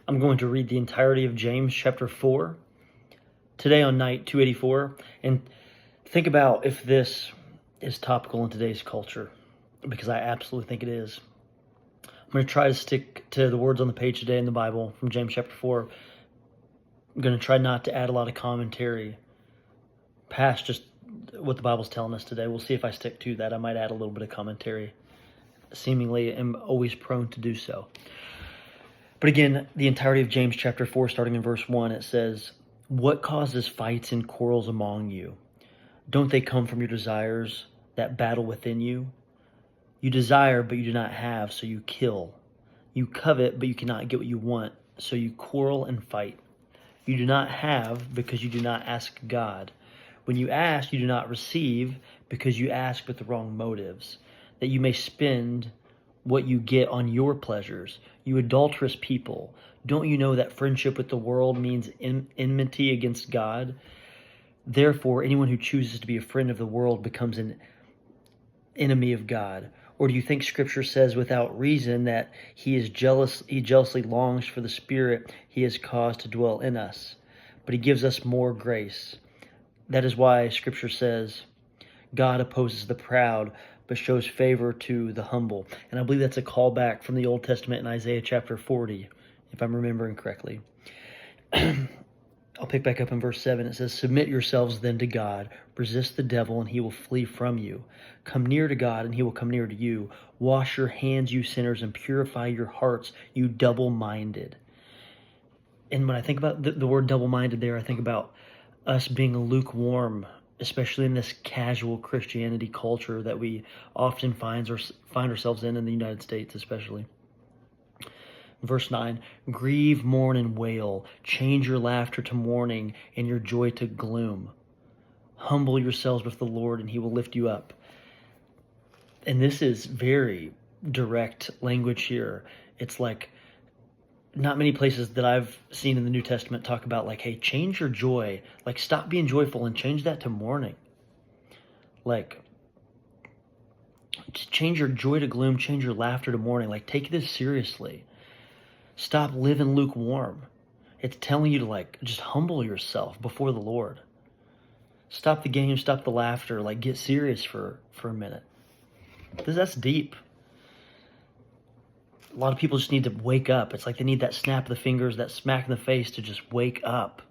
I'm going to read the entirety of James chapter 4 today on night 284, and think about if this is topical in today's culture, because I absolutely think it is. I'm going to try to stick to the words on the page today in the Bible from James chapter 4. I'm going to try not to add a lot of commentary past just what the Bible's telling us today. We'll see if I stick to that. I might add a little bit of commentary. Seemingly am always prone to do so. But again, the entirety of James chapter 4, starting in verse 1, it says, "What causes fights and quarrels among you? Don't they come from your desires that battle within you? You desire, but you do not have, so you kill. You covet, but you cannot get what you want, so you quarrel and fight. You do not have because you do not ask God. When you ask, you do not receive because you ask with the wrong motives, that you may spend what you get on your pleasures. You adulterous people, don't you know that friendship with the world means enmity against God? Therefore, anyone who chooses to be a friend of the world becomes an enemy of God. Or do you think Scripture says without reason that he jealously longs for the Spirit he has caused to dwell in us, but he gives us more grace? That is why Scripture says, God opposes the proud, but shows favor to the humble." And I believe that's a callback from the Old Testament in Isaiah chapter 40, if I'm remembering correctly. I'll pick back up in verse 7. It says, "Submit yourselves then to God. Resist the devil, and he will flee from you. Come near to God, and he will come near to you. Wash your hands, you sinners, and purify your hearts, you double-minded." And when I think about the word double-minded there, I think about us being lukewarm, especially in this casual Christianity culture that we often find ourselves in the United States especially. Verse 9, "Grieve, mourn, and wail. Change your laughter to mourning and your joy to gloom. Humble yourselves with the Lord, and he will lift you up." And this is very direct language here. It's like not many places that I've seen in the New Testament talk about like, hey, change your joy. Like, stop being joyful and change that to mourning. Like, change your joy to gloom, change your laughter to mourning. Like, take this seriously. Stop living lukewarm. It's telling you to like, just humble yourself before the Lord. Stop the game, stop the laughter, like get serious for a minute. That's deep. A lot of people just need to wake up. It's like they need that snap of the fingers, that smack in the face to just wake up.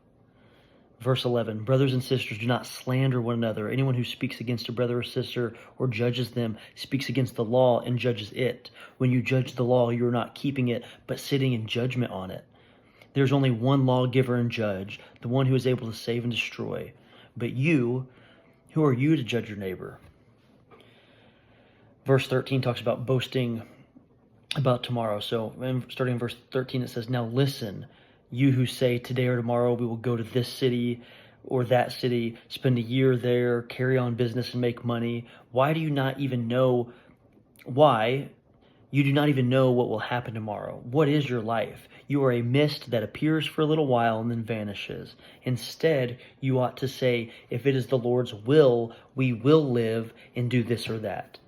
Verse 11, "Brothers and sisters, do not slander one another. Anyone who speaks against a brother or sister or judges them speaks against the law and judges it. When you judge the law, you are not keeping it, but sitting in judgment on it. There's only one lawgiver and judge, the one who is able to save and destroy. But you, who are you to judge your neighbor?" Verse 13 talks about boasting about tomorrow. So starting in verse 13, it says, "Now listen, you who say today or tomorrow we will go to this city or that city, spend a year there, carry on business and make money. Why? You do not even know what will happen tomorrow. What is your life? You are a mist that appears for a little while and then vanishes. Instead, you ought to say, if it is the Lord's will, we will live and do this or that.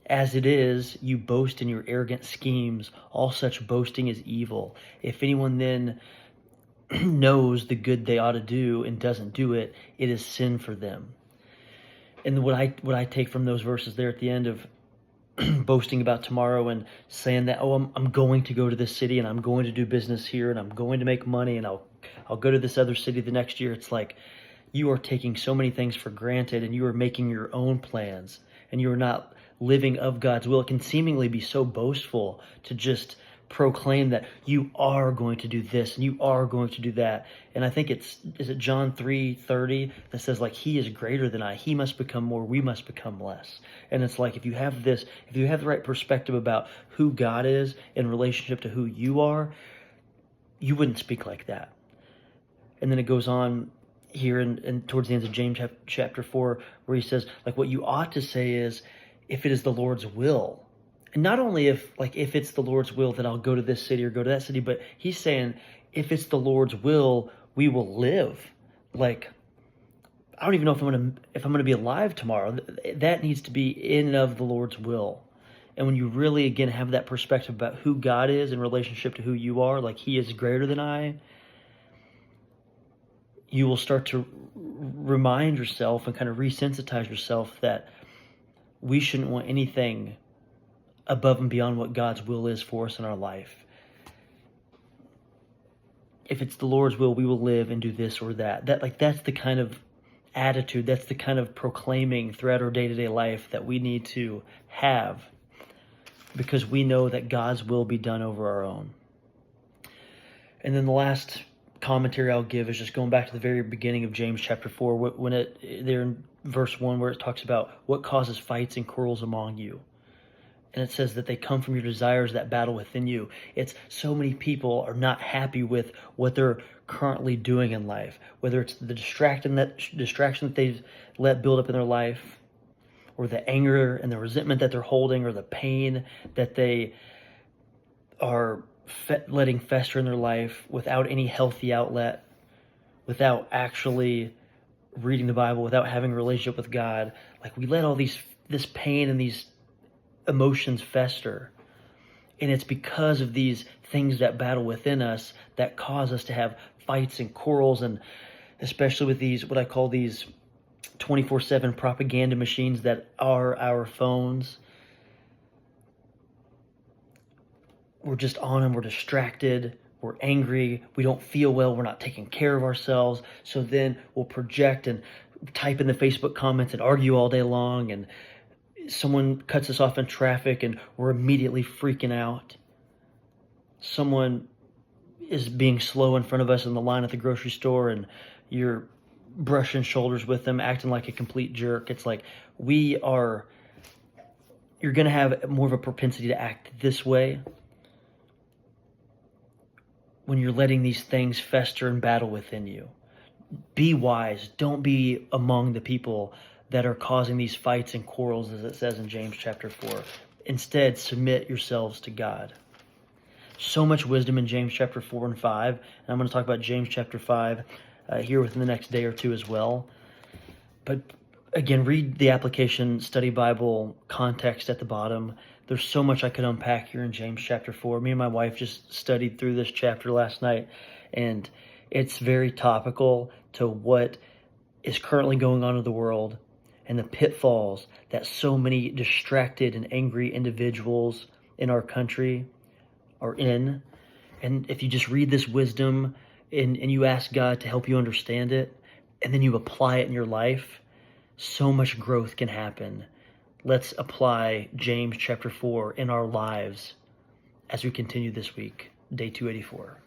As it is, you boast in your arrogant schemes. All such boasting is evil. If anyone then knows the good they ought to do and doesn't do it, it is sin for them." And what I take from those verses there at the end of boasting about tomorrow and saying that, oh, I'm going to go to this city and I'm going to do business here and I'm going to make money and I'll go to this other city the next year. It's like you are taking so many things for granted and you are making your own plans and you are not living of God's will. It can seemingly be so boastful to just proclaim that you are going to do this and you are going to do that. And I think is it John 3:30 that says like, he is greater than I. He must become more. We must become less. And it's like, if you have the right perspective about who God is in relationship to who you are, you wouldn't speak like that. And then it goes on here and towards the end of James chapter 4, where he says like, what you ought to say is, if it is the Lord's will. And not only if it's the Lord's will that I'll go to this city or go to that city, but he's saying, if it's the Lord's will, we will live. Like, I don't even know if I'm gonna be alive tomorrow. That needs to be in and of the Lord's will. And when you really, again, have that perspective about who God is in relationship to who you are, like he is greater than I, you will start to remind yourself and kind of resensitize yourself that we shouldn't want anything above and beyond what God's will is for us in our life. If it's the Lord's will, we will live and do this or that. That's the kind of attitude, that's the kind of proclaiming throughout our day-to-day life that we need to have, because we know that God's will be done over our own. And then the last commentary I'll give is just going back to the very beginning of James chapter 4, when there in verse 1, where it talks about what causes fights and quarrels among you. And it says that they come from your desires that battle within you. It's so many people are not happy with what they're currently doing in life, whether it's the distraction that they've let build up in their life, or the anger and the resentment that they're holding, or the pain that they are letting fester in their life without any healthy outlet, without actually reading the Bible, without having a relationship with God. Like, we let all this pain and these emotions fester. And it's because of these things that battle within us that cause us to have fights and quarrels, and especially with these, what I call these 24/7 propaganda machines that are our phones. We're just on them, we're distracted, we're angry, we don't feel well, we're not taking care of ourselves. So then we'll project and type in the Facebook comments and argue all day long, and someone cuts us off in traffic and we're immediately freaking out. Someone is being slow in front of us in the line at the grocery store, and you're brushing shoulders with them, acting like a complete jerk. It's like you're going to have more of a propensity to act this way when you're letting these things fester and battle within you. Be wise. Don't be among the people that are causing these fights and quarrels, as it says in James chapter 4. Instead, submit yourselves to God. So much wisdom in James chapter 4 and 5. And I'm going to talk about James chapter 5 here within the next day or two as well. But again, read the application study Bible context at the bottom. There's so much I could unpack here in James chapter 4. Me and my wife just studied through this chapter last night, and it's very topical to what is currently going on in the world and the pitfalls that so many distracted and angry individuals in our country are in. And if you just read this wisdom and you ask God to help you understand it, and then you apply it in your life, so much growth can happen. Let's apply James chapter 4 in our lives as we continue this week, day 284.